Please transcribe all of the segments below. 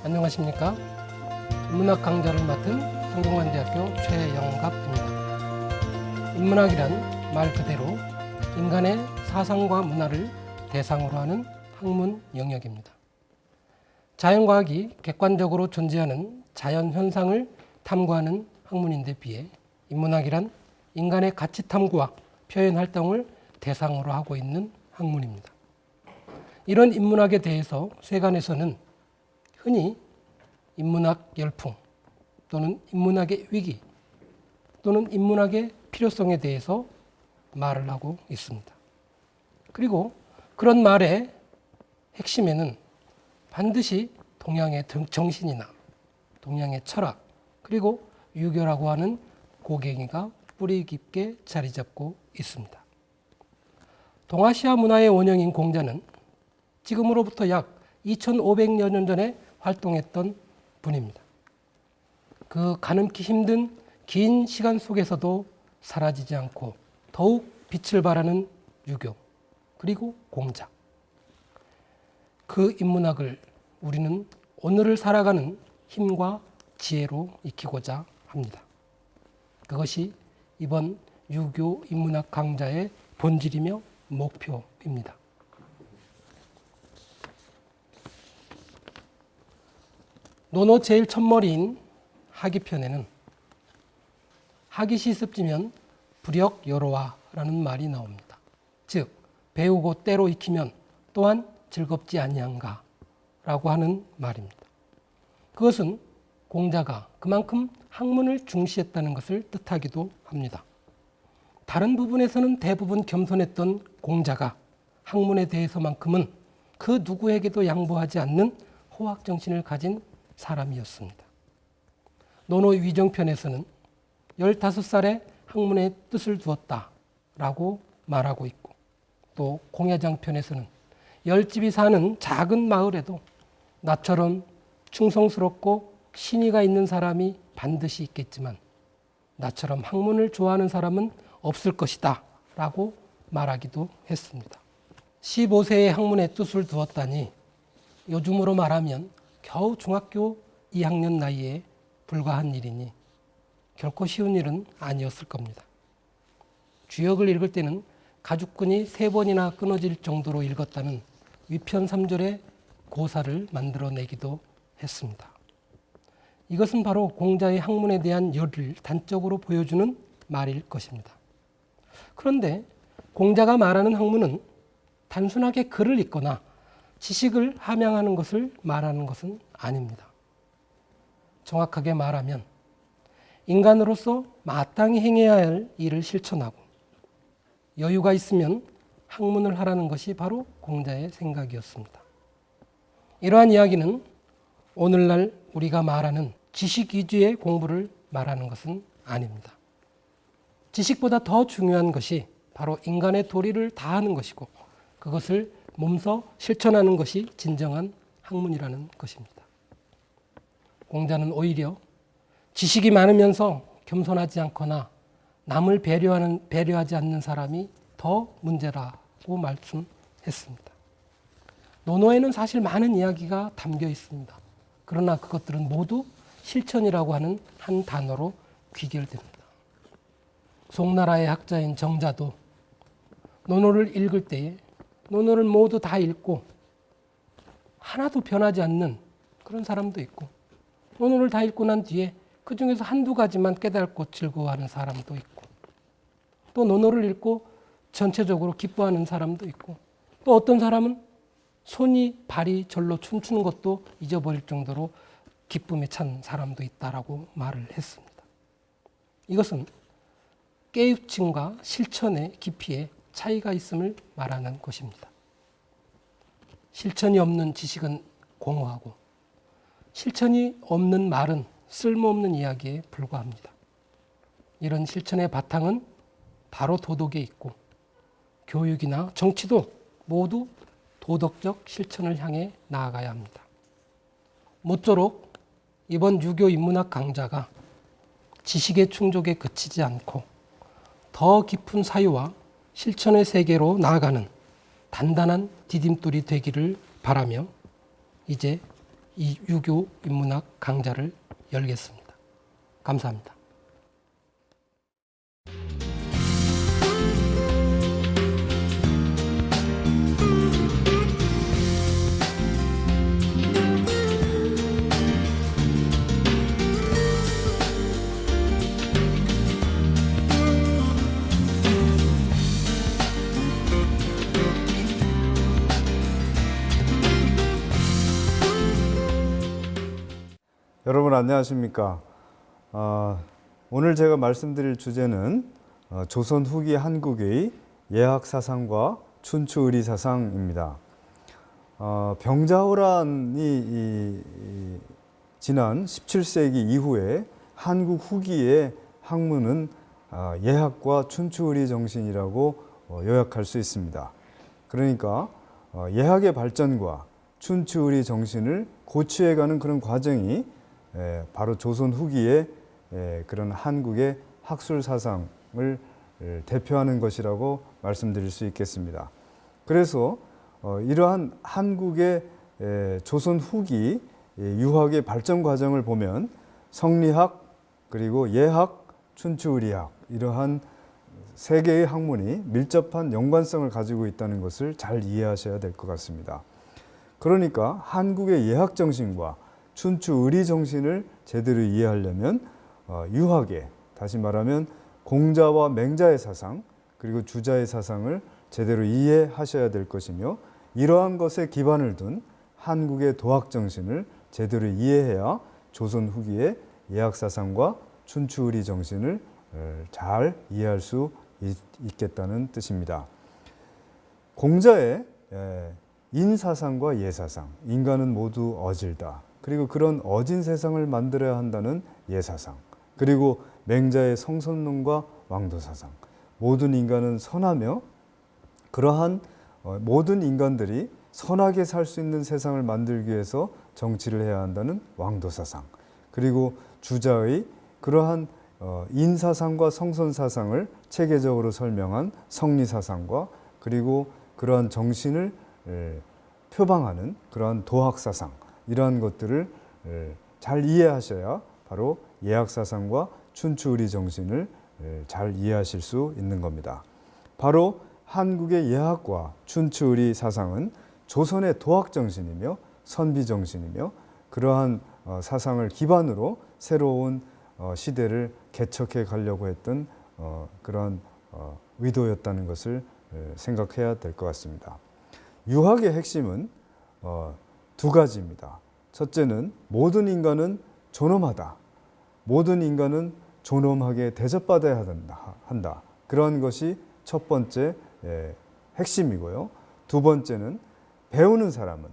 안녕하십니까? 인문학 강좌를 맡은 성균관대학교 최영갑입니다. 인문학이란 말 그대로 인간의 사상과 문화를 대상으로 하는 학문 영역입니다. 자연과학이 객관적으로 존재하는 자연 현상을 탐구하는 학문인데 비해 인문학이란 인간의 가치 탐구와 표현 활동을 대상으로 하고 있는 학문입니다. 이런 인문학에 대해서 세간에서는 흔히 인문학 열풍 또는 인문학의 위기 또는 인문학의 필요성에 대해서 말을 하고 있습니다. 그리고 그런 말의 핵심에는 반드시 동양의 정신이나 동양의 철학 그리고 유교라고 하는 고갱이가 뿌리 깊게 자리 잡고 있습니다. 동아시아 문화의 원형인 공자는 지금으로부터 약 2500여 년 전에 활동했던 분입니다. 그 가늠기 힘든 긴 시간 속에서도 사라지지 않고 더욱 빛을 발하는 유교 그리고 공자. 그 인문학을 우리는 오늘을 살아가는 힘과 지혜로 익히고자 합니다. 그것이 이번 유교 인문학 강좌의 본질이며 목표입니다. 논어 제일 첫머리인 하기편에는 하기 시습지면 불역여로와라는 말이 나옵니다. 즉 배우고 때로 익히면 또한 즐겁지 아니한가 라고 하는 말입니다. 그것은 공자가 그만큼 학문을 중시했다는 것을 뜻하기도 합니다. 다른 부분에서는 대부분 겸손했던 공자가 학문에 대해서만큼은 그 누구에게도 양보하지 않는 호학정신을 가진 사람이었습니다. 논어 위정편에서는 15살에 학문에 뜻을 두었다라고 말하고 있고 또 공야장편에서는 10집이 사는 작은 마을에도 나처럼 충성스럽고 신의가 있는 사람이 반드시 있겠지만 나처럼 학문을 좋아하는 사람은 없을 것이다 라고 말하기도 했습니다. 15세에 학문에 뜻을 두었다니 요즘으로 말하면 겨우 중학교 2학년 나이에 불과한 일이니 결코 쉬운 일은 아니었을 겁니다. 주역을 읽을 때는 가죽끈이 3번이나 끊어질 정도로 읽었다는 위편 3절의 고사를 만들어내기도 했습니다. 이것은 바로 공자의 학문에 대한 열을 단적으로 보여주는 말일 것입니다. 그런데 공자가 말하는 학문은 단순하게 글을 읽거나 지식을 함양하는 것을 말하는 것은 아닙니다. 정확하게 말하면 인간으로서 마땅히 행해야 할 일을 실천하고 여유가 있으면 학문을 하라는 것이 바로 공자의 생각이었습니다. 이러한 이야기는 오늘날 우리가 말하는 지식 위주의 공부를 말하는 것은 아닙니다. 지식보다 더 중요한 것이 바로 인간의 도리를 다하는 것이고 그것을 몸소 실천하는 것이 진정한 학문이라는 것입니다. 공자는 오히려 지식이 많으면서 겸손하지 않거나 남을 배려하지 않는 사람이 더 문제라고 말씀했습니다. 논어에는 사실 많은 이야기가 담겨 있습니다. 그러나 그것들은 모두 실천이라고 하는 한 단어로 귀결됩니다. 송나라의 학자인 정자도 논어를 읽을 때에 논어를 모두 다 읽고 하나도 변하지 않는 그런 사람도 있고 논어를 다 읽고 난 뒤에 그 중에서 한두 가지만 깨닫고 즐거워하는 사람도 있고 또 논어를 읽고 전체적으로 기뻐하는 사람도 있고 또 어떤 사람은 손이 발이 절로 춤추는 것도 잊어버릴 정도로 기쁨에 찬 사람도 있다라고 말을 했습니다. 이것은 깨우침과 실천의 깊이에 차이가 있음을 말하는 것입니다. 실천이 없는 지식은 공허하고 실천이 없는 말은 쓸모없는 이야기에 불과합니다. 이런 실천의 바탕은 바로 도덕에 있고 교육이나 정치도 모두 도덕적 실천을 향해 나아가야 합니다. 모쪼록 이번 유교 인문학 강좌가 지식의 충족에 그치지 않고 더 깊은 사유와 실천의 세계로 나아가는 단단한 디딤돌이 되기를 바라며 이제 이 유교 인문학 강좌를 열겠습니다. 감사합니다. 여러분 안녕하십니까? 오늘 제가 말씀드릴 주제는 조선 후기 한국의 예학 사상과 춘추 의리 사상입니다. 병자호란이 지난 17세기 이후에 한국 후기의 학문은 예학과 춘추 의리 정신이라고 요약할 수 있습니다. 그러니까 예학의 발전과 춘추 의리 정신을 고취해가는 그런 과정이 바로 조선 후기의 그런 한국의 학술 사상을 대표하는 것이라고 말씀드릴 수 있겠습니다. 그래서 이러한 한국의 조선 후기 유학의 발전 과정을 보면 성리학, 그리고 예학, 춘추의리학 이러한 세 개의 학문이 밀접한 연관성을 가지고 있다는 것을 잘 이해하셔야 될 것 같습니다. 그러니까 한국의 예학 정신과 춘추 의리 정신을 제대로 이해하려면 유학의, 다시 말하면 공자와 맹자의 사상, 그리고 주자의 사상을 제대로 이해하셔야 될 것이며, 이러한 것에 기반을 둔 한국의 도학 정신을 제대로 이해해야 조선 후기의 예학 사상과 춘추 의리 정신을 잘 이해할 수 있겠다는 뜻입니다. 공자의 인사상과 예사상, 인간은 모두 어질다, 그리고 그런 어진 세상을 만들어야 한다는 예사상, 그리고 맹자의 성선론과 왕도사상, 모든 인간은 선하며 그러한 모든 인간들이 선하게 살 수 있는 세상을 만들기 위해서 정치를 해야 한다는 왕도사상, 그리고 주자의 그러한 인사상과 성선사상을 체계적으로 설명한 성리사상과, 그리고 그러한 정신을 표방하는 그러한 도학사상, 이러한 것들을 잘 이해하셔야 바로 예학사상과 춘추의리 정신을 잘 이해하실 수 있는 겁니다. 바로 한국의 예학과 춘추의리 사상은 조선의 도학 정신이며 선비 정신이며, 그러한 사상을 기반으로 새로운 시대를 개척해 가려고 했던 그런 의도였다는 것을 생각해야 될 것 같습니다. 유학의 핵심은 두 가지입니다. 첫째는 모든 인간은 존엄하다. 모든 인간은 존엄하게 대접받아야 한다. 그런 것이 첫 번째 핵심이고요. 두 번째는 배우는 사람은,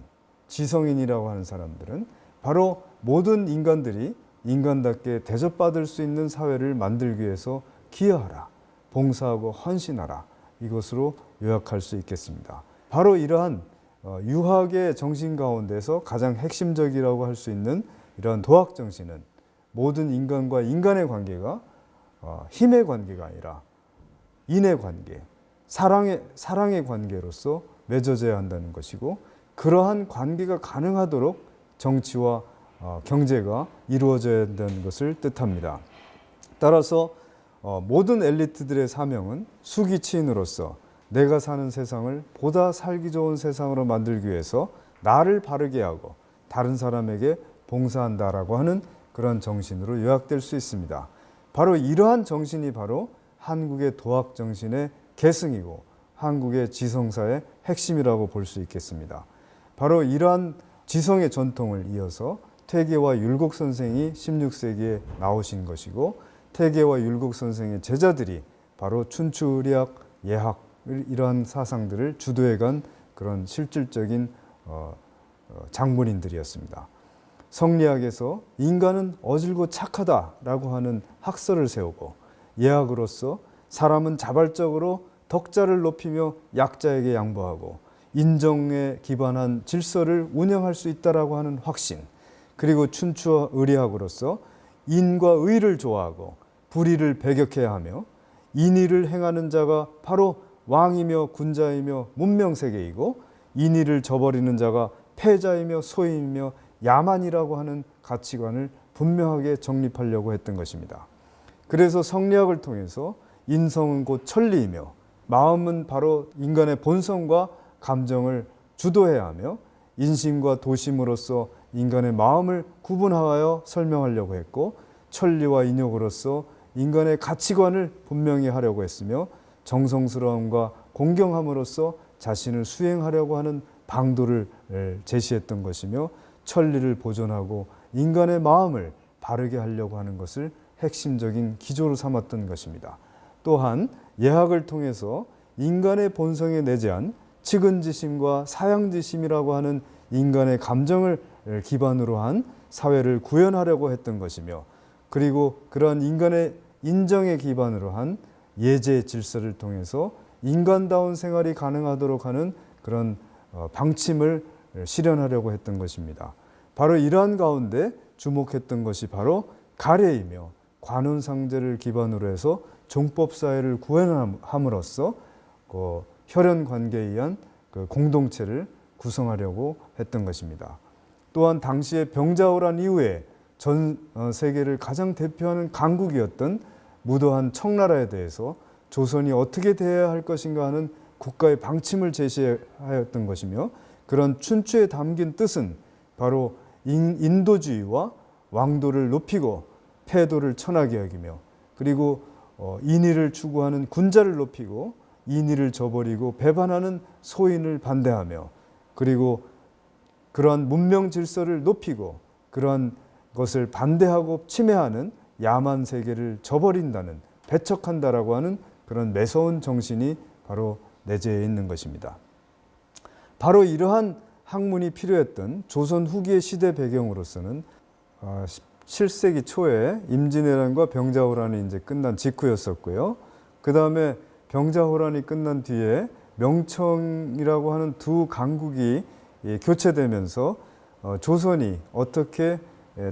지성인이라고 하는 사람들은 바로 모든 인간들이 인간답게 대접받을 수 있는 사회를 만들기 위해서 기여하라, 봉사하고 헌신하라, 이것으로 요약할 수 있겠습니다. 바로 이러한 유학의 정신 가운데서 가장 핵심적이라고 할 수 있는 이러한 도학 정신은 모든 인간과 인간의 관계가 힘의 관계가 아니라 인의 관계, 사랑의 관계로서 맺어져야 한다는 것이고, 그러한 관계가 가능하도록 정치와 경제가 이루어져야 한다는 것을 뜻합니다. 따라서 모든 엘리트들의 사명은 수기치인으로서 내가 사는 세상을 보다 살기 좋은 세상으로 만들기 위해서 나를 바르게 하고 다른 사람에게 봉사한다라고 하는 그런 정신으로 요약될 수 있습니다. 바로 이러한 정신이 바로 한국의 도학 정신의 계승이고 한국의 지성사의 핵심이라고 볼 수 있겠습니다. 바로 이러한 지성의 전통을 이어서 퇴계와 율곡 선생이 16세기에 나오신 것이고, 퇴계와 율곡 선생의 제자들이 바로 춘추의리학, 예학 이러한 사상들을 주도해간 그런 실질적인 장본인들이었습니다. 성리학에서 인간은 어질고 착하다라고 하는 학설을 세우고, 예학으로서 사람은 자발적으로 덕자를 높이며 약자에게 양보하고 인정에 기반한 질서를 운영할 수 있다라고 하는 확신, 그리고 춘추와 의리학으로서 인과 의를 좋아하고 불의를 배격해야 하며 인의를 행하는 자가 바로 왕이며 군자이며 문명세계이고 인의를 저버리는 자가 패자이며 소임이며 야만이라고 하는 가치관을 분명하게 정립하려고 했던 것입니다. 그래서 성리학을 통해서 인성은 곧 천리이며 마음은 바로 인간의 본성과 감정을 주도해야 하며 인심과 도심으로서 인간의 마음을 구분하여 설명하려고 했고 천리와 인욕으로서 인간의 가치관을 분명히 하려고 했으며 정성스러움과 공경함으로써 자신을 수행하려고 하는 방도를 제시했던 것이며 천리를 보존하고 인간의 마음을 바르게 하려고 하는 것을 핵심적인 기조로 삼았던 것입니다. 또한 예학을 통해서 인간의 본성에 내재한 측은지심과 사양지심이라고 하는 인간의 감정을 기반으로 한 사회를 구현하려고 했던 것이며 그리고 그러한 인간의 인정에 기반으로 한 예제 질서를 통해서 인간다운 생활이 가능하도록 하는 그런 방침을 실현하려고 했던 것입니다. 바로 이러한 가운데 주목했던 것이 바로 가례이며 관혼상제를 기반으로 해서 종법사회를 구현함으로써 혈연관계에 의한 공동체를 구성하려고 했던 것입니다. 또한 당시에 병자호란 이후에 전 세계를 가장 대표하는 강국이었던 무도한 청나라에 대해서 조선이 어떻게 대해야 할 것인가 하는 국가의 방침을 제시하였던 것이며 그런 춘추에 담긴 뜻은 바로 인도주의와 왕도를 높이고 패도를 천하게 여기며 그리고 인의를 추구하는 군자를 높이고 인의를 저버리고 배반하는 소인을 반대하며 그리고 그러한 문명 질서를 높이고 그러한 것을 반대하고 침해하는 야만 세계를 저버린다는 배척한다라고 하는 그런 매서운 정신이 바로 내재해 있는 것입니다. 바로 이러한 학문이 필요했던 조선 후기의 시대 배경으로서는 17세기 초에 임진왜란과 병자호란이 이제 끝난 직후였었고요. 그 다음에 병자호란이 끝난 뒤에 명청이라고 하는 두 강국이 교체되면서 조선이 어떻게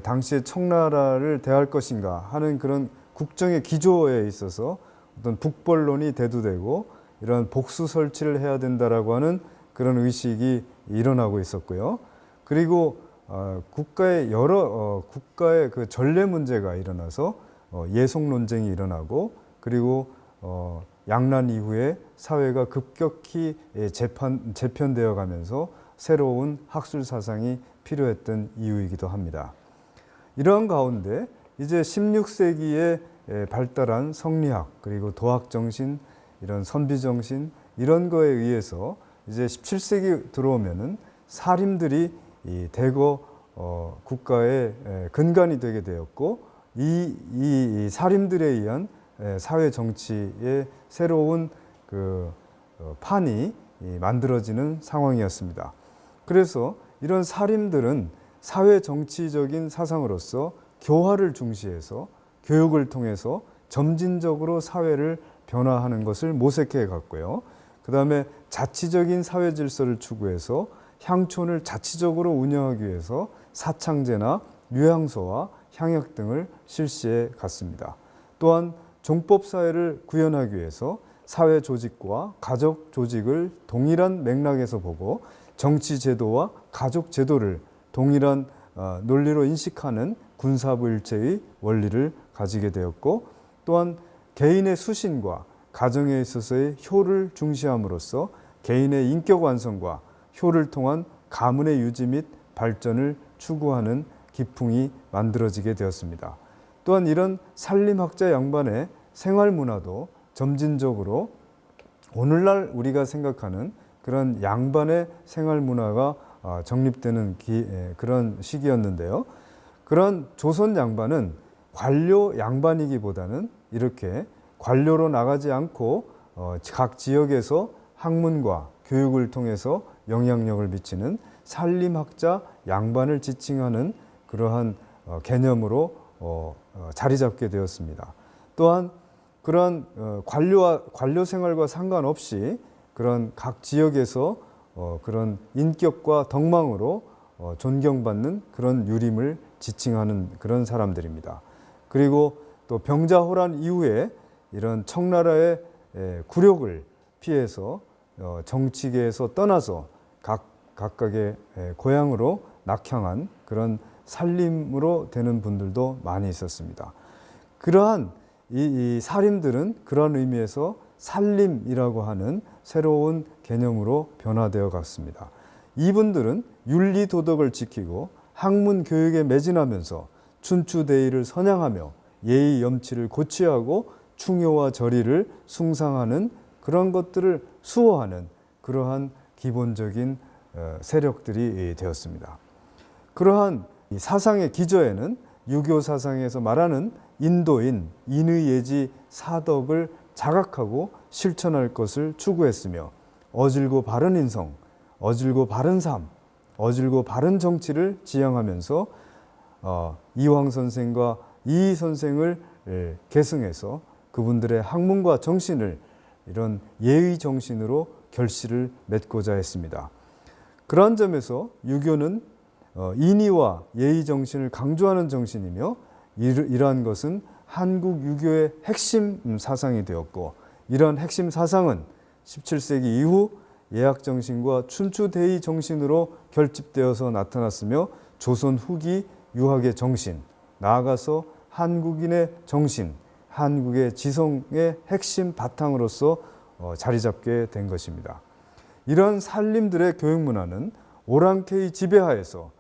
당시의 청나라를 대할 것인가 하는 그런 국정의 기조에 있어서 어떤 북벌론이 대두되고 이런 복수 설치를 해야 된다라고 하는 그런 의식이 일어나고 있었고요. 그리고 국가의 국가의 그 전례 문제가 일어나서 예속 논쟁이 일어나고 그리고 양란 이후에 사회가 급격히 재편되어 가면서 새로운 학술 사상이 필요했던 이유이기도 합니다. 이러한 가운데 이제 16세기에 발달한 성리학 그리고 도학 정신 이런 선비 정신 이런 거에 의해서 이제 17세기 들어오면은 사림들이 대거 국가의 근간이 되게 되었고 이 사림들에 의한 사회 정치의 새로운 그 판이 만들어지는 상황이었습니다. 그래서 이런 사림들은 사회 정치적인 사상으로서 교화를 중시해서 교육을 통해서 점진적으로 사회를 변화하는 것을 모색해 갔고요. 그 다음에 자치적인 사회 질서를 추구해서 향촌을 자치적으로 운영하기 위해서 사창제나 요양소와 향약 등을 실시해 갔습니다. 또한 종법사회를 구현하기 위해서 사회 조직과 가족 조직을 동일한 맥락에서 보고 정치 제도와 가족 제도를 동일한 논리로 인식하는 군사부일체의 원리를 가지게 되었고 또한 개인의 수신과 가정에 있어서의 효를 중시함으로써 개인의 인격 완성과 효를 통한 가문의 유지 및 발전을 추구하는 기풍이 만들어지게 되었습니다. 또한 이런 산림학자 양반의 생활문화도 점진적으로 오늘날 우리가 생각하는 그런 양반의 생활문화가 정립되는 그런 시기였는데요. 그런 조선 양반은 관료 양반이기보다는 이렇게 관료로 나가지 않고 각 지역에서 학문과 교육을 통해서 영향력을 미치는 산림학자 양반을 지칭하는 그러한 개념으로 자리 잡게 되었습니다. 또한 그러한 관료 생활과 상관없이 그런 각 지역에서 그런 인격과 덕망으로 존경받는 그런 유림을 지칭하는 그런 사람들입니다. 그리고 또 병자호란 이후에 이런 청나라의 굴욕을 피해서 정치계에서 떠나서 각각의 고향으로 낙향한 그런 살림으로 되는 분들도 많이 있었습니다. 그러한 이 살림들은 그런 의미에서 살림이라고 하는 새로운 개념으로 변화되어 갔습니다. 이분들은 윤리 도덕을 지키고 학문 교육에 매진하면서 춘추대의를 선양하며 예의 염치를 고취하고 충효와 절의를 숭상하는 그런 것들을 수호하는 그러한 기본적인 세력들이 되었습니다. 그러한 사상의 기저에는 유교 사상에서 말하는 인도인, 인의예지 사덕을 자각하고 실천할 것을 추구했으며 어질고 바른 인성, 어질고 바른 삶, 어질고 바른 정치를 지향하면서 이황 선생과 이 선생을 계승해서 그분들의 학문과 정신을 이런 예의 정신으로 결실을 맺고자 했습니다. 그러한 점에서 유교는 인의와 예의 정신을 강조하는 정신이며 이러한 것은 한국 유교의 핵심 사상이 되었고 이러한 핵심 사상은 17세기 이후 예학 정신과 춘추대의 정신으로 결집되어서 나타났으며 조선 후기 유학의 정신, 나아가서 한국인의 정신, 한국의 지성의 핵심 바탕으로서 자리 잡게 된 것입니다. 이러한 살림들의 교육 문화는 오랑캐의 지배하에서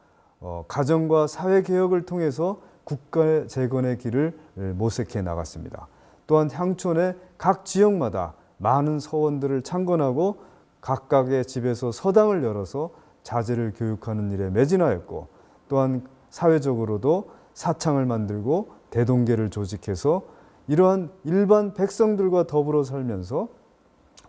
가정과 사회개혁을 통해서 국가 재건의 길을 모색해 나갔습니다. 또한 향촌의 각 지역마다 많은 서원들을 창건하고 각각의 집에서 서당을 열어서 자제를 교육하는 일에 매진하였고 또한 사회적으로도 사창을 만들고 대동계를 조직해서 이러한 일반 백성들과 더불어 살면서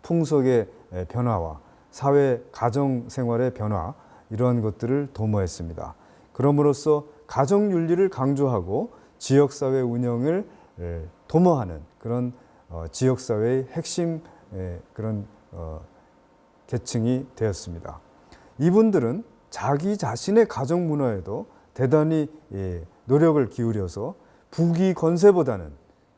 풍속의 변화와 사회 가정 생활의 변화 이러한 것들을 도모했습니다. 그럼으로써 가정윤리를 강조하고 지역사회 운영을 도모하는 그런 지역사회의 핵심 그런 계층이 되었습니다. 이분들은 자기 자신의 가정 문화에도 대단히 노력을 기울여서 부귀 권세보다는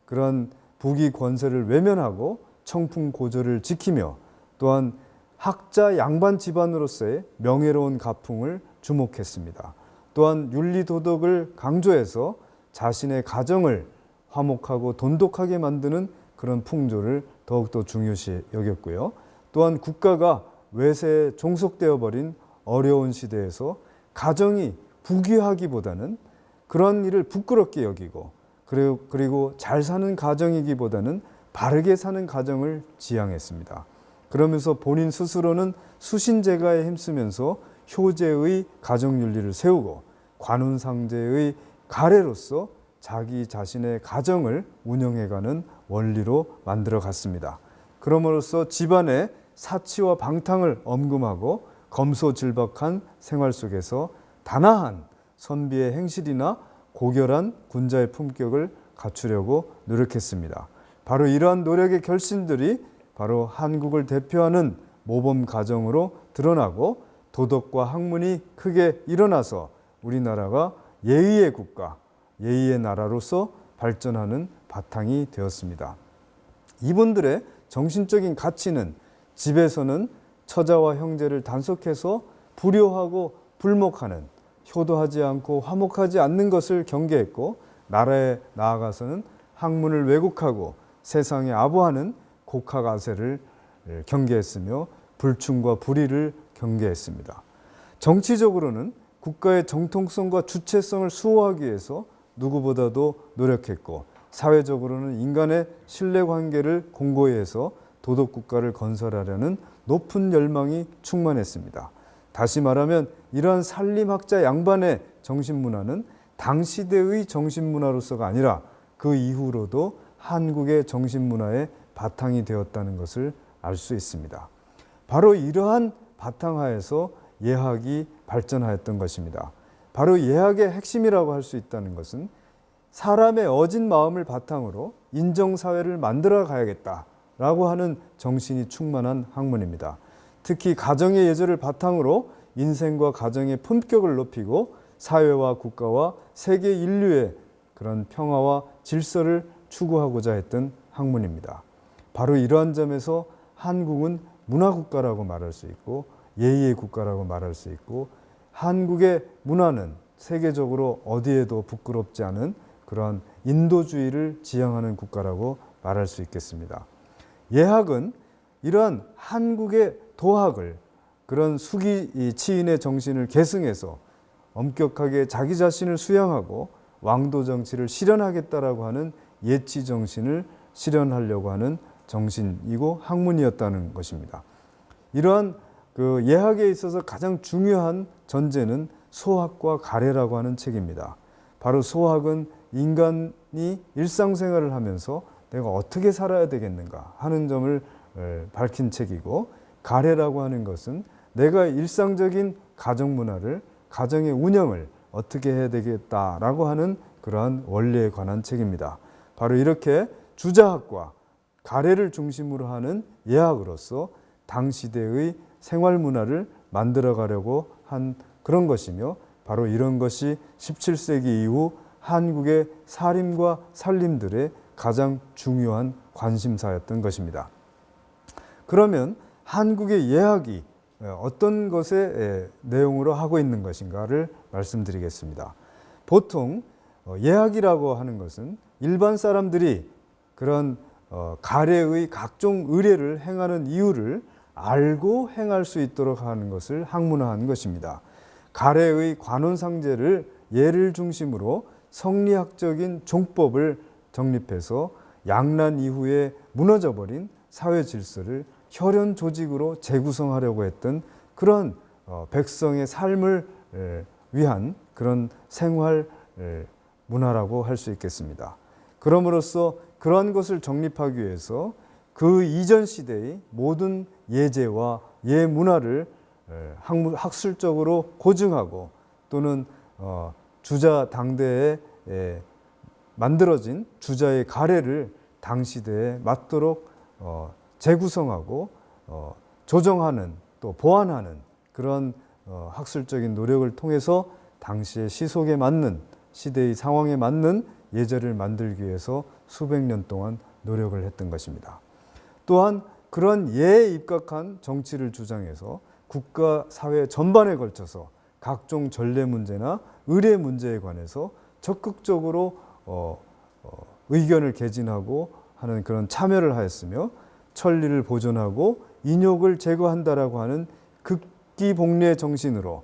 그런 부귀 권세를 외면하고 청풍고조를 지키며 또한 학자 양반 집안으로서의 명예로운 가풍을 주목했습니다. 또한 윤리도덕을 강조해서 자신의 가정을 화목하고 돈독하게 만드는 그런 풍조를 더욱더 중요시 여겼고요. 또한 국가가 외세에 종속되어 버린 어려운 시대에서 가정이 부귀하기보다는 그런 일을 부끄럽게 여기고 그리고 잘 사는 가정이기보다는 바르게 사는 가정을 지향했습니다. 그러면서 본인 스스로는 수신제가에 힘쓰면서 효제의 가정윤리를 세우고 관운상제의 가래로서 자기 자신의 가정을 운영해가는 원리로 만들어 갔습니다. 그럼으로써 집안의 사치와 방탕을 엄금하고 검소질박한 생활 속에서 단아한 선비의 행실이나 고결한 군자의 품격을 갖추려고 노력했습니다. 바로 이러한 노력의 결신들이 바로 한국을 대표하는 모범 가정으로 드러나고 도덕과 학문이 크게 일어나서 우리나라가 예의의 국가, 예의의 나라로서 발전하는 바탕이 되었습니다. 이분들의 정신적인 가치는 집에서는 처자와 형제를 단속해서 불효하고 불목하는 효도하지 않고 화목하지 않는 것을 경계했고 나라에 나아가서는 학문을 왜곡하고 세상에 아부하는 곡학아세를 경계했으며 불충과 불의를 경계했습니다. 정치적으로는 국가의 정통성과 주체성을 수호하기 위해서 누구보다도 노력했고 사회적으로는 인간의 신뢰관계를 공고히 해서 도덕국가를 건설하려는 높은 열망이 충만했습니다. 다시 말하면 이러한 살림학자 양반의 정신문화는 당시대의 정신문화로서가 아니라 그 이후로도 한국의 정신문화의 바탕이 되었다는 것을 알 수 있습니다. 바로 이러한 바탕하에서 예학이 발전하였던 것입니다. 바로 예학의 핵심이라고 할 수 있다는 것은 사람의 어진 마음을 바탕으로 인정사회를 만들어 가야겠다라고 하는 정신이 충만한 학문입니다. 특히 가정의 예절을 바탕으로 인생과 가정의 품격을 높이고 사회와 국가와 세계 인류의 그런 평화와 질서를 추구하고자 했던 학문입니다. 바로 이러한 점에서 한국은 문화국가라고 말할 수 있고 예의의 국가라고 말할 수 있고 한국의 문화는 세계적으로 어디에도 부끄럽지 않은 그러한 인도주의를 지향하는 국가라고 말할 수 있겠습니다. 예학은 이러한 한국의 도학을 그런 수기 치인의 정신을 계승해서 엄격하게 자기 자신을 수양하고 왕도 정치를 실현하겠다라고 하는 예치 정신을 실현하려고 하는 정신이고 학문이었다는 것입니다. 이러한 그 예학에 있어서 가장 중요한 전제는 소학과 가래라고 하는 책입니다. 바로 소학은 인간이 일상생활을 하면서 내가 어떻게 살아야 되겠는가 하는 점을 밝힌 책이고, 가래라고 하는 것은 내가 일상적인 가정 문화를, 가정의 운영을 어떻게 해야 되겠다라고 하는 그러한 원리에 관한 책입니다. 바로 이렇게 주자학과 가래를 중심으로 하는 예학으로서 당시대의 생활 문화를 만들어 가려고 한 그런 것이며, 바로 이런 것이 17세기 이후 한국의 사림과 살림들의 가장 중요한 관심사였던 것입니다. 그러면 한국의 예학이 어떤 것의 내용으로 하고 있는 것인가를 말씀드리겠습니다. 보통 예학이라고 하는 것은 일반 사람들이 그런 가래의 각종 의례를 행하는 이유를 알고 행할 수 있도록 하는 것을 학문화한 것입니다. 가래의 관원상제를 예를 중심으로 성리학적인 종법을 정립해서 양난 이후에 무너져버린 사회 질서를 혈연 조직으로 재구성하려고 했던 그런 백성의 삶을 위한 그런 생활 문화라고 할 수 있겠습니다. 그럼으로써 그러한 것을 정립하기 위해서 그 이전 시대의 모든 예제와 예문화를 학술적으로 고증하고, 또는 주자 당대에 만들어진 주자의 가래를 당시대에 맞도록 재구성하고 조정하는, 또 보완하는 그런 학술적인 노력을 통해서 당시의 시속에 맞는, 시대의 상황에 맞는 예제를 만들기 위해서 수백 년 동안 노력을 했던 것입니다. 또한 그런 예에 입각한 정치를 주장해서 국가 사회 전반에 걸쳐서 각종 전례 문제나 의례 문제에 관해서 적극적으로 의견을 개진하고 하는 그런 참여를 하였으며, 천리를 보존하고 인욕을 제거한다라고 하는 극기복례 정신으로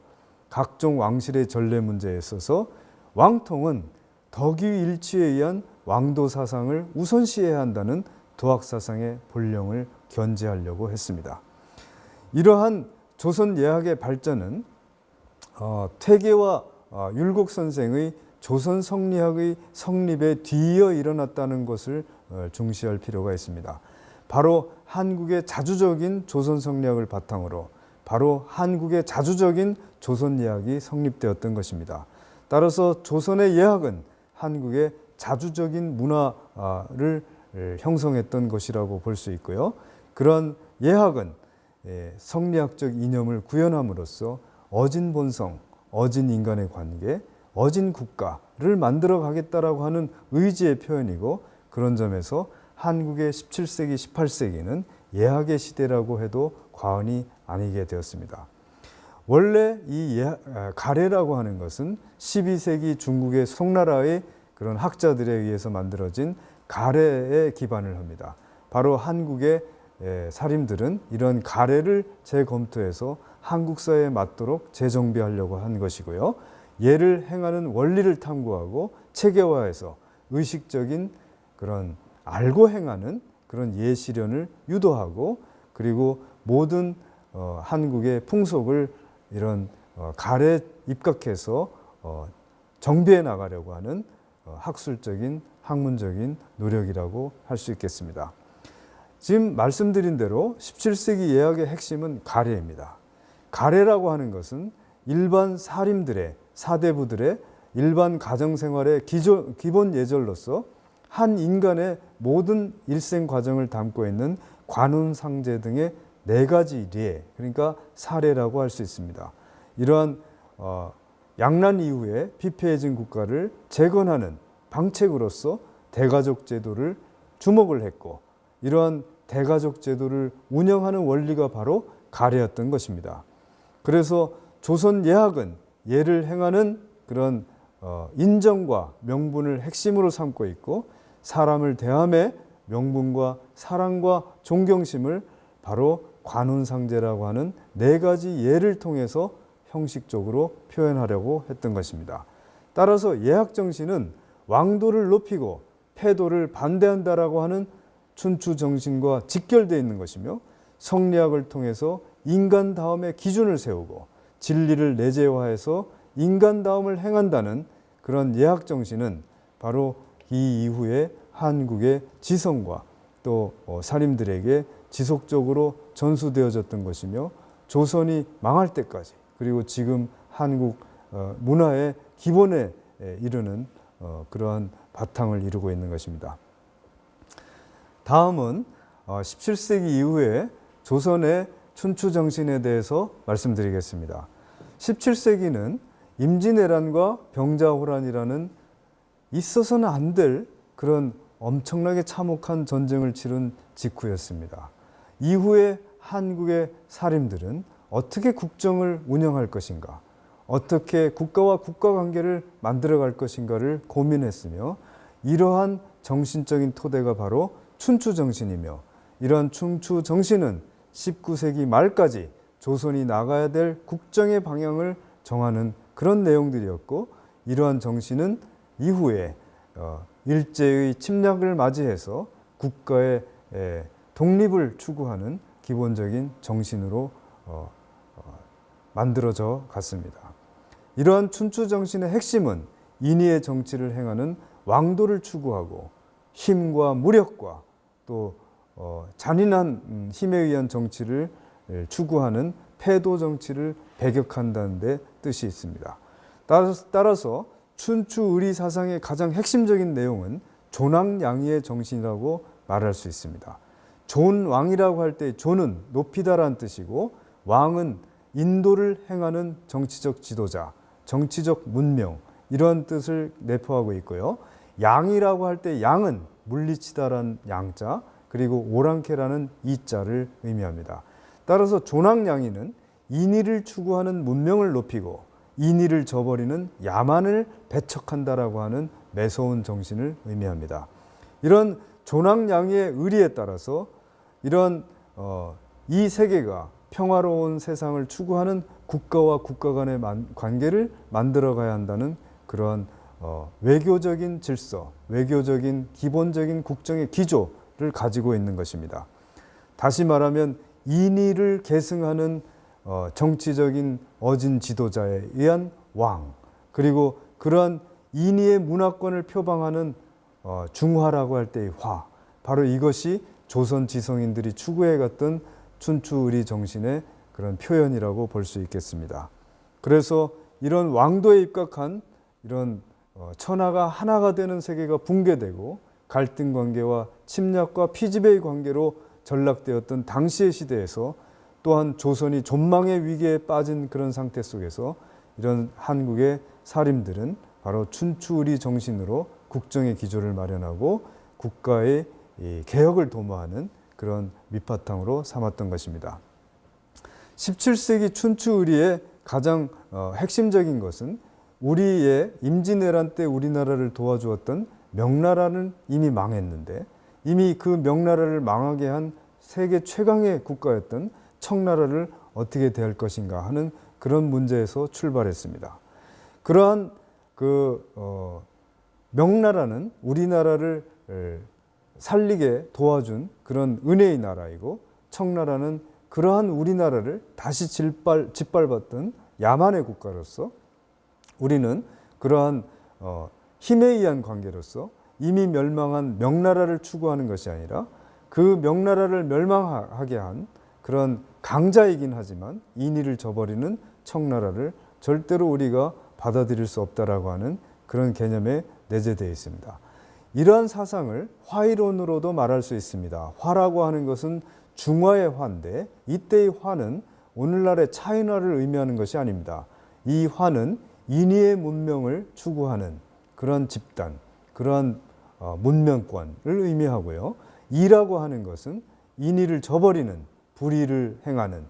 각종 왕실의 전례 문제에 있어서 왕통은 덕위일치에 의한 왕도 사상을 우선시해야 한다는 도학 사상의 본령을 견지하려고 했습니다. 이러한 조선 예학의 발전은 퇴계와 율곡 선생의 조선 성리학의 성립에 뒤이어 일어났다는 것을 중시할 필요가 있습니다. 바로 한국의 자주적인 조선 성리학을 바탕으로 바로 한국의 자주적인 조선 예학이 성립되었던 것입니다. 따라서 조선의 예학은 한국의 자주적인 문화를 형성했던 것이라고 볼 수 있고요. 그런 예학은 성리학적 이념을 구현함으로써 어진 본성, 어진 인간의 관계, 어진 국가를 만들어 가겠다라고 하는 의지의 표현이고, 그런 점에서 한국의 17세기, 18세기는 예학의 시대라고 해도 과언이 아니게 되었습니다. 원래 이 가래라고 하는 것은 12세기 중국의 송나라의 그런 학자들에 의해서 만들어진 가래에 기반을 합니다. 바로 한국의 사림들은 이런 가래를 재검토해서 한국 사회에 맞도록 재정비하려고 한 것이고요. 예를 행하는 원리를 탐구하고 체계화해서 의식적인 그런 알고 행하는 그런 예실현을 유도하고, 그리고 모든 한국의 풍속을 이런 가래에 입각해서 정비해 나가려고 하는 학술적인 학문적인 노력이라고 할 수 있겠습니다. 지금 말씀드린 대로 17세기 예학의 핵심은 가래입니다. 가래라고 하는 것은 일반 사림들의, 사대부들의 일반 가정생활의 기본 예절로서 한 인간의 모든 일생 과정을 담고 있는 관운상제 등의 4가지 례, 그러니까 사례라고 할 수 있습니다. 이러한 양난 이후에 피폐해진 국가를 재건하는 방책으로서 대가족 제도를 주목을 했고, 이러한 대가족 제도를 운영하는 원리가 바로 가래였던 것입니다. 그래서 조선 예학은 예를 행하는 그런 인정과 명분을 핵심으로 삼고 있고, 사람을 대함에 명분과 사랑과 존경심을 바로 관운상제라고 하는 4가지 예를 통해서 형식적으로 표현하려고 했던 것입니다. 따라서 예학 정신은 왕도를 높이고 패도를 반대한다라고 하는 춘추 정신과 직결되어 있는 것이며, 성리학을 통해서 인간다움의 기준을 세우고 진리를 내재화해서 인간다움을 행한다는 그런 예학 정신은 바로 이 이후에 한국의 지성과 또 사림들에게 지속적으로 전수되어졌던 것이며, 조선이 망할 때까지, 그리고 지금 한국 문화의 기본에 이르는 그러한 바탕을 이루고 있는 것입니다. 다음은 17세기 이후에 조선의 춘추 정신에 대해서 말씀드리겠습니다. 17세기는 임진왜란과 병자호란이라는 있어서는 안 될 그런 엄청나게 참혹한 전쟁을 치른 직후였습니다. 이후에 한국의 사림들은 어떻게 국정을 운영할 것인가, 어떻게 국가와 국가 관계를 만들어갈 것인가를 고민했으며, 이러한 정신적인 토대가 바로 춘추 정신이며, 이러한 춘추 정신은 19세기 말까지 조선이 나가야 될 국정의 방향을 정하는 그런 내용들이었고, 이러한 정신은 이후에 일제의 침략을 맞이해서 국가의 독립을 추구하는 기본적인 정신으로 만들어져 갔습니다. 이러한 춘추 정신의 핵심은 인의의 정치를 행하는 왕도를 추구하고, 힘과 무력과 또 잔인한 힘에 의한 정치를 추구하는 패도 정치를 배격한다는 데 뜻이 있습니다. 따라서 춘추 의리 사상의 가장 핵심적인 내용은 존왕양의의 정신이라고 말할 수 있습니다. 존왕이라고 할 때 존은 높이다라는 뜻이고, 왕은 인도를 행하는 정치적 지도자, 정치적 문명, 이런 뜻을 내포하고 있고요. 양이라고 할 때 양은 물리치다라는 양자, 그리고 오랑캐라는 이자를 의미합니다. 따라서 존왕양의는 인의를 추구하는 문명을 높이고 인의를 저버리는 야만을 배척한다라고 하는 매서운 정신을 의미합니다. 이런 존왕양의의 의리에 따라서 이런 이 세계가 평화로운 세상을 추구하는 국가와 국가 간의 관계를 만들어가야 한다는 그런 외교적인 질서, 외교적인 기본적인 국정의 기조를 가지고 있는 것입니다. 다시 말하면 인의를 계승하는 정치적인 어진 지도자에 의한 왕, 그리고 그러한 인의의 문화권을 표방하는 중화라고 할 때의 화, 바로 이것이 조선 지성인들이 추구해갔던 춘추의리 정신의 그런 표현이라고 볼 수 있겠습니다. 그래서 이런 왕도에 입각한 이런 천하가 하나가 되는 세계가 붕괴되고 갈등 관계와 침략과 피지배의 관계로 전락되었던 당시의 시대에서, 또한 조선이 존망의 위기에 빠진 그런 상태 속에서 이런 한국의 사림들은 바로 춘추의리 정신으로 국정의 기조를 마련하고 국가의 개혁을 도모하는 그런 밑바탕으로 삼았던 것입니다. 17세기 춘추의리의 가장 핵심적인 것은 우리의 임진왜란 때 우리나라를 도와주었던 명나라는 이미 망했는데, 이미 그 명나라를 망하게 한 세계 최강의 국가였던 청나라를 어떻게 대할 것인가 하는 그런 문제에서 출발했습니다. 그러한 명나라는 우리나라를 살리게 도와준 그런 은혜의 나라이고, 청나라는 그러한 우리나라를 다시 짓밟았던 야만의 국가로서 우리는 그러한 힘에 의한 관계로서 이미 멸망한 명나라를 추구하는 것이 아니라 그 명나라를 멸망하게 한 그런 강자이긴 하지만 인의를 저버리는 청나라를 절대로 우리가 받아들일 수 없다라고 하는 그런 개념에 내재되어 있습니다. 이러한 사상을 화이론으로도 말할 수 있습니다. 화라고 하는 것은 중화의 화인데, 이때의 화는 오늘날의 차이나를 의미하는 것이 아닙니다. 이 화는 인의의 문명을 추구하는 그런 집단, 그런 문명권을 의미하고요. 이라고 하는 것은 인의를 저버리는, 불의를 행하는,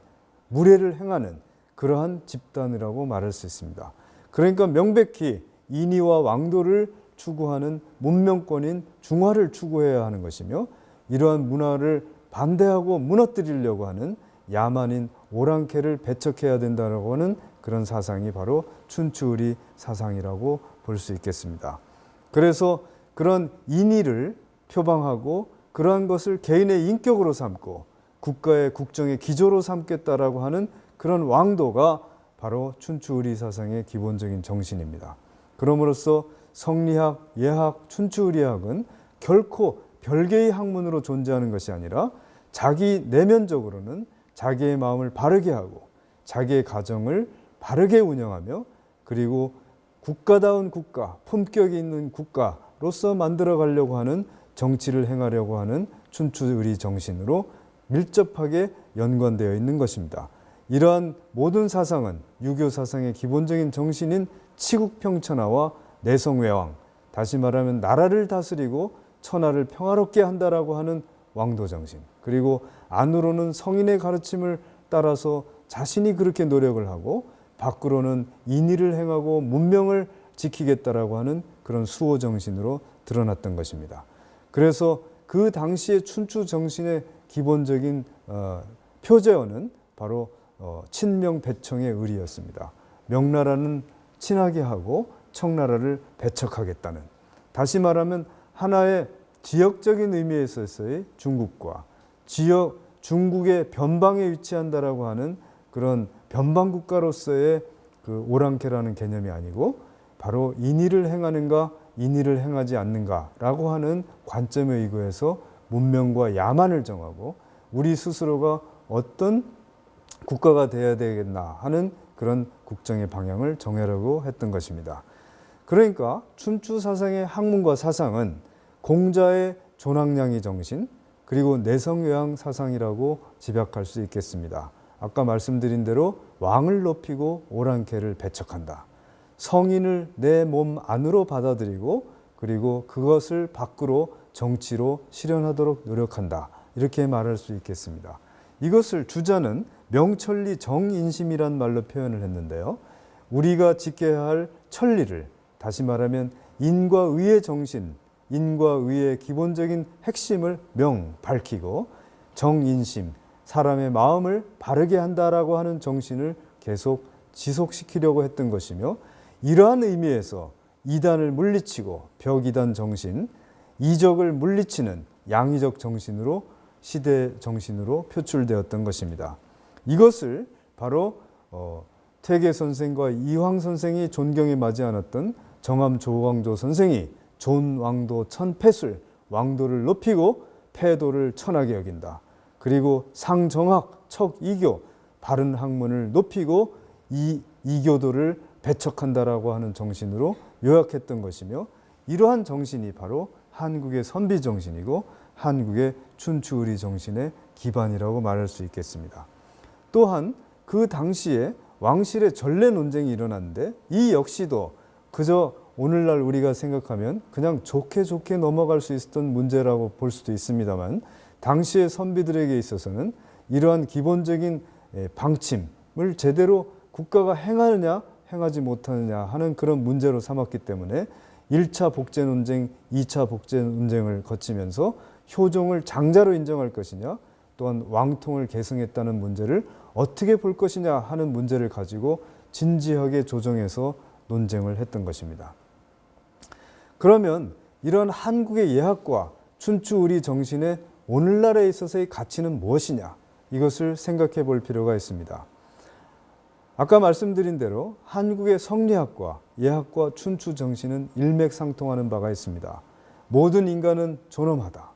무례를 행하는 그러한 집단이라고 말할 수 있습니다. 그러니까 명백히 인의와 왕도를 추구하는 문명권인 중화를 추구해야 하는 것이며, 이러한 문화를 반대하고 무너뜨리려고 하는 야만인 오랑캐를 배척해야 된다고 하는 그런 사상이 바로 춘추의리 사상이라고 볼 수 있겠습니다. 그래서 그런 인의를 표방하고 그러한 것을 개인의 인격으로 삼고 국가의 국정의 기조로 삼겠다라고 하는 그런 왕도가 바로 춘추의리 사상의 기본적인 정신입니다. 그럼으로써 성리학, 예학, 춘추의리학은 결코 별개의 학문으로 존재하는 것이 아니라 자기 내면적으로는 자기의 마음을 바르게 하고 자기의 가정을 바르게 운영하며 그리고 국가다운 국가, 품격이 있는 국가로서 만들어 가려고 하는 정치를 행하려고 하는 춘추의리 정신으로 밀접하게 연관되어 있는 것입니다. 이러한 모든 사상은 유교 사상의 기본적인 정신인 치국평천하와 내성외왕, 다시 말하면 나라를 다스리고 천하를 평화롭게 한다라고 하는 왕도 정신, 그리고 안으로는 성인의 가르침을 따라서 자신이 그렇게 노력을 하고 밖으로는 인의를 행하고 문명을 지키겠다라고 하는 그런 수호 정신으로 드러났던 것입니다. 그래서 그 당시의 춘추 정신의 기본적인 표제어는 바로 친명배청의 의리였습니다. 명나라는 친하게 하고 청나라를 배척하겠다는, 다시 말하면 하나의 지역적인 의미에 있어서의 중국과 중국의 변방에 위치한다라고 하는 그런 변방국가로서의 그 오랑캐라는 개념이 아니고 바로 인의를 행하는가 인의를 행하지 않는가라고 하는 관점에 의거해서 문명과 야만을 정하고 우리 스스로가 어떤 국가가 되어야 되겠나 하는 그런 국정의 방향을 정하려고 했던 것입니다. 그러니까 춘추 사상의 학문과 사상은 공자의 존학량의 정신 그리고 내성외왕 사상이라고 집약할 수 있겠습니다. 아까 말씀드린 대로 왕을 높이고 오랑캐를 배척한다. 성인을 내 몸 안으로 받아들이고 그리고 그것을 밖으로 정치로 실현하도록 노력한다. 이렇게 말할 수 있겠습니다. 이것을 주자는 명천리 정인심이란 말로 표현을 했는데요. 우리가 지켜야 할 천리를, 다시 말하면 인과 의의 정신, 인과 의의 기본적인 핵심을 밝히고 정인심, 사람의 마음을 바르게 한다라고 하는 정신을 계속 지속시키려고 했던 것이며, 이러한 의미에서 이단을 물리치고 벽이단 정신, 이적을 물리치는 양이적 정신으로 시대 정신으로 표출되었던 것입니다. 이것을 바로 퇴계 선생과 이황 선생이 존경에 맞지 않았던 정암 조광조 선생이 존왕도 천패술, 왕도를 높이고 패도를 천하게 여긴다. 그리고 상정학, 척이교, 바른 학문을 높이고 이교도를 배척한다라고 하는 정신으로 요약했던 것이며, 이러한 정신이 바로 한국의 선비 정신이고 한국의 춘추의리 정신의 기반이라고 말할 수 있겠습니다. 또한 그 당시에 왕실의 전례 논쟁이 일어났는데 이 역시도 그저 오늘날 우리가 생각하면 그냥 좋게 넘어갈 수 있었던 문제라고 볼 수도 있습니다만, 당시의 선비들에게 있어서는 이러한 기본적인 방침을 제대로 국가가 행하느냐 행하지 못하느냐 하는 그런 문제로 삼았기 때문에 1차 복제 논쟁, 2차 복제 논쟁을 거치면서 효종을 장자로 인정할 것이냐, 또한 왕통을 계승했다는 문제를 어떻게 볼 것이냐 하는 문제를 가지고 진지하게 조정해서 논쟁을 했던 것입니다. 그러면 이런 한국의 예학과 춘추의리 정신의 오늘날에 있어서의 가치는 무엇이냐, 이것을 생각해 볼 필요가 있습니다. 아까 말씀드린 대로 한국의 성리학과 예학과 춘추 정신은 일맥상통하는 바가 있습니다. 모든 인간은 존엄하다.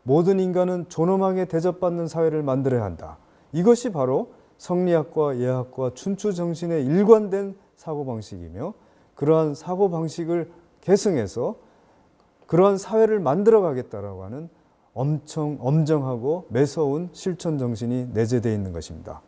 모든 인간은 존엄하게 대접받는 사회를 만들어야 한다. 이것이 바로 성리학과 예학과 춘추 정신의 일관된 사고방식이며, 그러한 사고방식을 계승해서 그러한 사회를 만들어 가겠다라고 하는 엄청 엄정하고 매서운 실천 정신이 내재되어 있는 것입니다.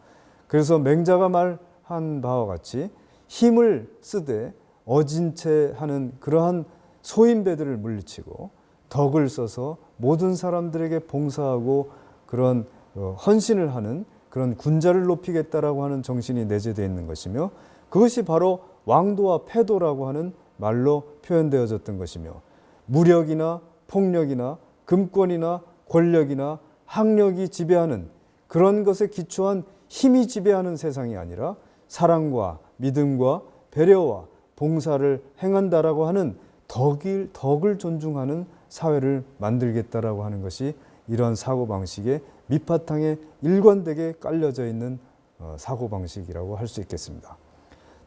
그래서 맹자가 말한 바와 같이 힘을 쓰되 어진 채 하는 그러한 소인배들을 물리치고 덕을 써서 모든 사람들에게 봉사하고 그런 헌신을 하는 그런 군자를 높이겠다라고 하는 정신이 내재되어 있는 것이며, 그것이 바로 왕도와 패도라고 하는 말로 표현되어졌던 것이며, 무력이나 폭력이나 금권이나 권력이나 학력이 지배하는 그런 것에 기초한 힘이 지배하는 세상이 아니라 사랑과 믿음과 배려와 봉사를 행한다라고 하는 덕을 존중하는 사회를 만들겠다라고 하는 것이 이러한 사고방식의 밑바탕에 일관되게 깔려져 있는 사고방식이라고 할 수 있겠습니다.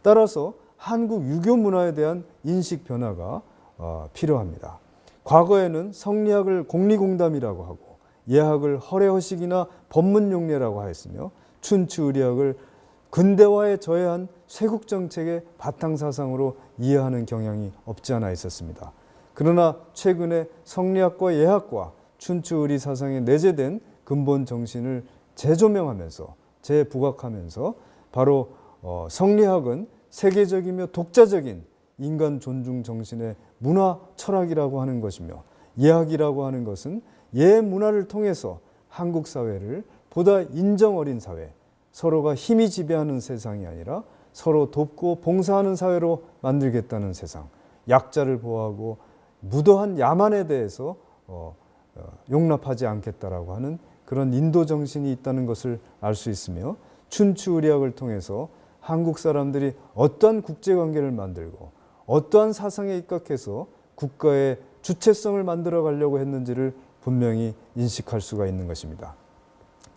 따라서 한국 유교 문화에 대한 인식 변화가 필요합니다. 과거에는 성리학을 공리공담이라고 하고 예학을 허례허식이나 법문용례라고 하였으며 춘추의리학을 근대화에 저해한 쇄국정책의 바탕사상으로 이해하는 경향이 없지 않아 있었습니다. 그러나 최근에 성리학과 예학과 춘추의리 사상에 내재된 근본 정신을 재조명하면서 재부각하면서 바로 성리학은 세계적이며 독자적인 인간 존중 정신의 문화 철학이라고 하는 것이며, 예학이라고 하는 것은 예 문화를 통해서 한국 사회를 보다 인정 어린 사회, 서로가 힘이 지배하는 세상이 아니라 서로 돕고 봉사하는 사회로 만들겠다는 세상, 약자를 보호하고 무도한 야만에 대해서 용납하지 않겠다라고 하는 그런 인도 정신이 있다는 것을 알 수 있으며, 춘추의리학을 통해서 한국 사람들이 어떠한 국제관계를 만들고 어떠한 사상에 입각해서 국가의 주체성을 만들어 가려고 했는지를 분명히 인식할 수가 있는 것입니다.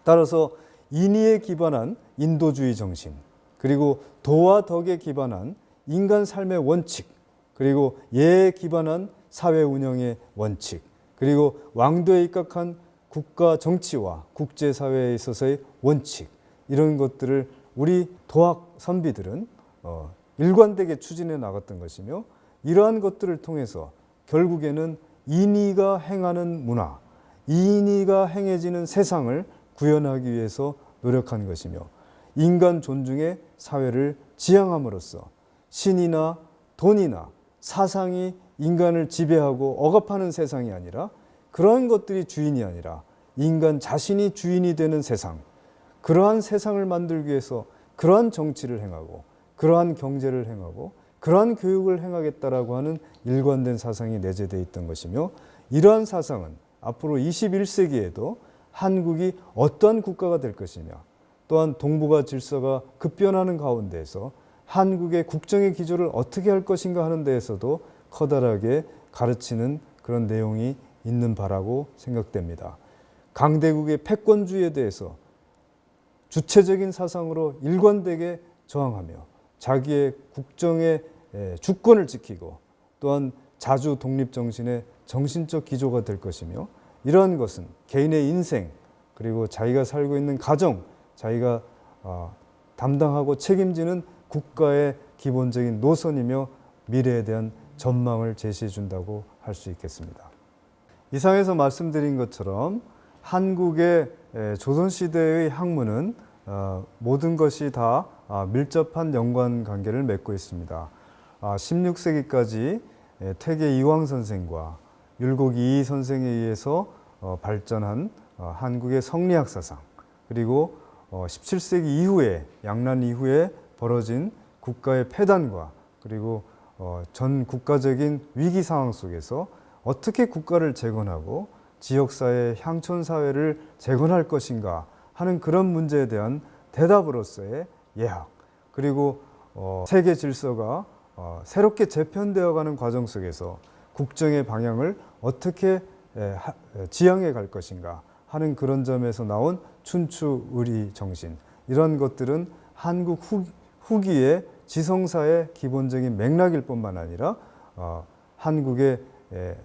따라서 인의에 기반한 인도주의 정신, 그리고 도와 덕에 기반한 인간 삶의 원칙, 그리고 예에 기반한 사회 운영의 원칙, 그리고 왕도에 입각한 국가 정치와 국제사회에 있어서의 원칙, 이런 것들을 우리 도학 선비들은 일관되게 추진해 나갔던 것이며, 이러한 것들을 통해서 결국에는 인의가 행하는 문화, 인의가 행해지는 세상을 구현하기 위해서 노력한 것이며, 인간 존중의 사회를 지향함으로써 신이나 돈이나 사상이 인간을 지배하고 억압하는 세상이 아니라, 그러한 것들이 주인이 아니라 인간 자신이 주인이 되는 세상, 그러한 세상을 만들기 위해서 그러한 정치를 행하고 그러한 경제를 행하고 그러한 교육을 행하겠다라고 하는 일관된 사상이 내재되어 있던 것이며, 이러한 사상은 앞으로 21세기에도 한국이 어떠한 국가가 될 것이냐, 또한 동북아 질서가 급변하는 가운데에서 한국의 국정의 기조를 어떻게 할 것인가 하는 데에서도 커다랗게 가르치는 그런 내용이 있는 바라고 생각됩니다. 강대국의 패권주의에 대해서 주체적인 사상으로 일관되게 저항하며 자기의 국정의 주권을 지키고, 또한 자주 독립 정신의 정신적 기조가 될 것이며, 이러한 것은 개인의 인생, 그리고 자기가 살고 있는 가정, 자기가 담당하고 책임지는 국가의 기본적인 노선이며 미래에 대한 전망을 제시해 준다고 할 수 있겠습니다. 이상에서 말씀드린 것처럼 한국의 조선시대의 학문은 모든 것이 다 밀접한 연관관계를 맺고 있습니다. 16세기까지 태계 이황 선생과 율곡 이이 선생에 의해서 발전한 한국의 성리학 사상, 그리고 17세기 이후에 양난 이후에 벌어진 국가의 폐단과 그리고 전 국가적인 위기 상황 속에서 어떻게 국가를 재건하고 지역사회, 향촌사회를 재건할 것인가 하는 그런 문제에 대한 대답으로서의 예학, 그리고 세계 질서가 새롭게 재편되어가는 과정 속에서 국정의 방향을 어떻게 지향해 갈 것인가 하는 그런 점에서 나온 춘추의리 정신, 이런 것들은 한국 후기의 지성사의 기본적인 맥락일 뿐만 아니라 한국의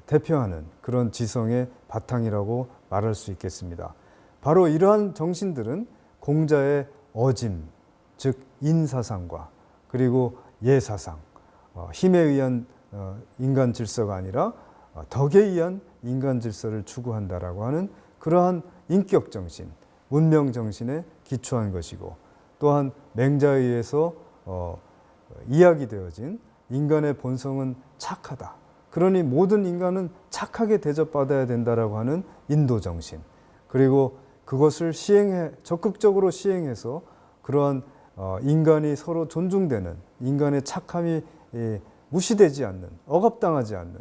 대표하는 그런 지성의 바탕이라고 말할 수 있겠습니다. 바로 이러한 정신들은 공자의 어짐, 즉 인사상과 그리고 예사상, 힘에 의한 인간 질서가 아니라 덕에 의한 인간 질서를 추구한다라고 하는 그러한 인격 정신, 문명 정신에 기초한 것이고, 또한 맹자에 의해서 이야기되어진 인간의 본성은 착하다, 그러니 모든 인간은 착하게 대접받아야 된다라고 하는 인도 정신, 그리고 그것을 적극적으로 시행해서 그러한 인간이 서로 존중되는, 인간의 착함이 무시되지 않는, 억압당하지 않는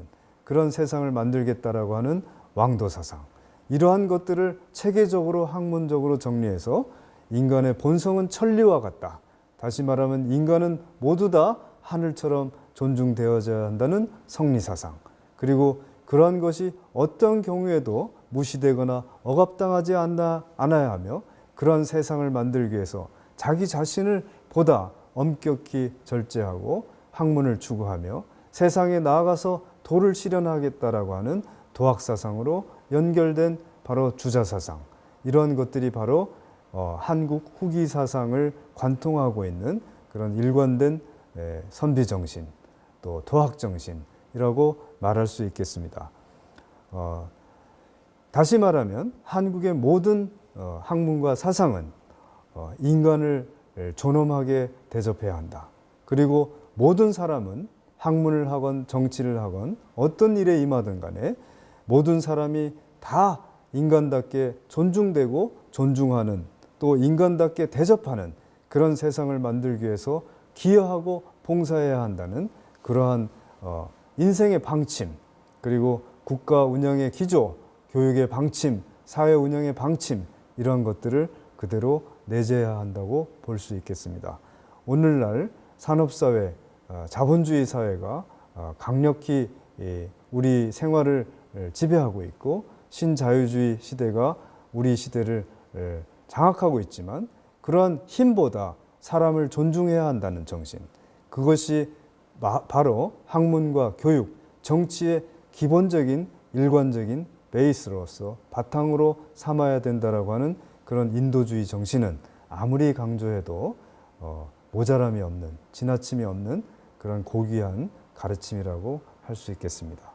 그런 세상을 만들겠다라고 하는 왕도 사상. 이러한 것들을 체계적으로 학문적으로 정리해서 인간의 본성은 천리와 같다. 다시 말하면 인간은 모두 다 하늘처럼 존중되어져야 한다는 성리사상. 그리고 그러한 것이 어떤 경우에도 무시되거나 억압당하지 않아야 하며 그러한 세상을 만들기 위해서 자기 자신을 보다 엄격히 절제하고 학문을 추구하며 세상에 나아가서 도를 실현하겠다라고 하는 도학사상으로 연결된 바로 주자사상. 이런 것들이 바로 한국 후기 사상을 관통하고 있는 그런 일관된 선비정신, 또 도학정신이라고 말할 수 있겠습니다. 다시 말하면 한국의 모든 학문과 사상은 인간을 존엄하게 대접해야 한다. 그리고 모든 사람은 학문을 하건 정치를 하건 어떤 일에 임하든 간에 모든 사람이 다 인간답게 존중되고 존중하는, 또 인간답게 대접하는 그런 세상을 만들기 위해서 기여하고 봉사해야 한다는 그러한 인생의 방침, 그리고 국가 운영의 기조, 교육의 방침, 사회 운영의 방침, 이러한 것들을 그대로 내재해야 한다고 볼 수 있겠습니다. 오늘날 산업사회, 자본주의 사회가 강력히 우리 생활을 지배하고 있고 신자유주의 시대가 우리 시대를 장악하고 있지만 그러한 힘보다 사람을 존중해야 한다는 정신, 그것이 바로 학문과 교육, 정치의 기본적인 일관적인 베이스로서 바탕으로 삼아야 된다라고 하는 그런 인도주의 정신은 아무리 강조해도 모자람이 없는, 지나침이 없는 그런 고귀한 가르침이라고 할 수 있겠습니다.